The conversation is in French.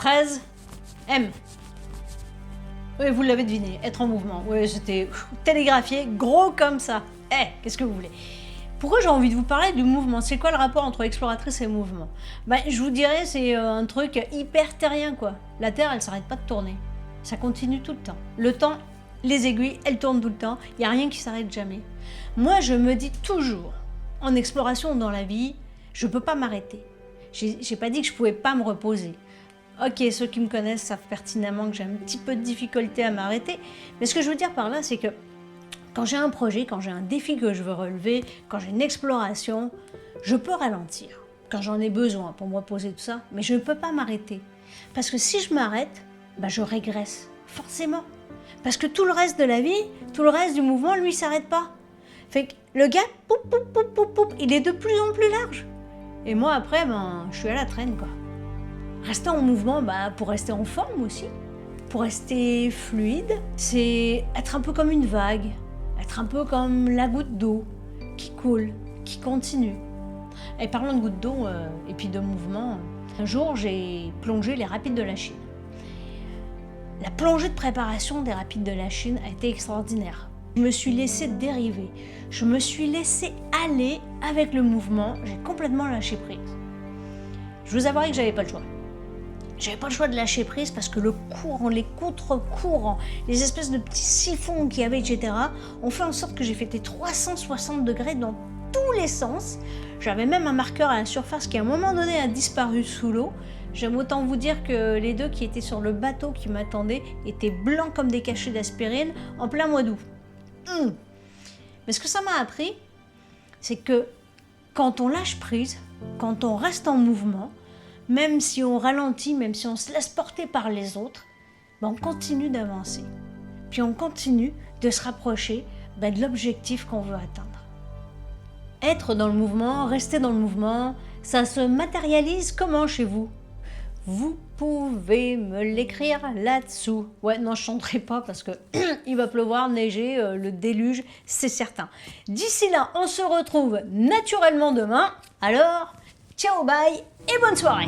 13, M. Oui, vous l'avez deviné, être en mouvement. Oui, c'était télégraphié, gros comme ça. Qu'est-ce que vous voulez? Pourquoi j'ai envie de vous parler du mouvement? C'est quoi le rapport entre exploratrice et mouvement? Je vous dirais, c'est un truc hyper terrien, quoi. La Terre, elle s'arrête pas de tourner. Ça continue tout le temps. Le temps, les aiguilles, elles tournent tout le temps. Il n'y a rien qui s'arrête jamais. Moi, je me dis toujours, en exploration dans la vie, je peux pas m'arrêter. J'ai pas dit que je pouvais pas me reposer. Ok, ceux qui me connaissent savent pertinemment que j'ai un petit peu de difficulté à m'arrêter. Mais ce que je veux dire par là, c'est que quand j'ai un projet, quand j'ai un défi que je veux relever, quand j'ai une exploration, je peux ralentir quand j'en ai besoin pour me reposer tout ça, mais je ne peux pas m'arrêter. Parce que si je m'arrête, je régresse, forcément. Parce que tout le reste de la vie, tout le reste du mouvement, lui, ne s'arrête pas. Fait que le gars, il est de plus en plus large. Et moi, après, je suis à la traîne, quoi. Rester en mouvement, pour rester en forme aussi, pour rester fluide, c'est être un peu comme une vague, être un peu comme la goutte d'eau qui coule, qui continue. Et parlant de goutte d'eau et puis de mouvement, un jour j'ai plongé les Rapides de la Chine. La plongée de préparation des Rapides de la Chine a été extraordinaire. Je me suis laissée dériver, je me suis laissée aller avec le mouvement, j'ai complètement lâché prise. Je vous avouerai que j'avais pas le choix. J'avais pas le choix de lâcher prise parce que le courant, les contre-courants, les espèces de petits siphons qu'il y avait, etc., ont fait en sorte que j'ai fait des 360 degrés dans tous les sens. J'avais même un marqueur à la surface qui, à un moment donné, a disparu sous l'eau. J'aime autant vous dire que les deux qui étaient sur le bateau qui m'attendaient étaient blancs comme des cachets d'aspirine en plein mois d'août. Mais ce que ça m'a appris, c'est que quand on lâche prise, quand on reste en mouvement, même si on ralentit, même si on se laisse porter par les autres, on continue d'avancer. Puis on continue de se rapprocher de l'objectif qu'on veut atteindre. Être dans le mouvement, rester dans le mouvement, ça se matérialise comment chez vous? Vous pouvez me l'écrire là-dessous. Ouais, non, je chanterai pas parce que il va pleuvoir, neiger, le déluge, c'est certain. D'ici là, on se retrouve naturellement demain. Alors, ciao, bye et bonne soirée!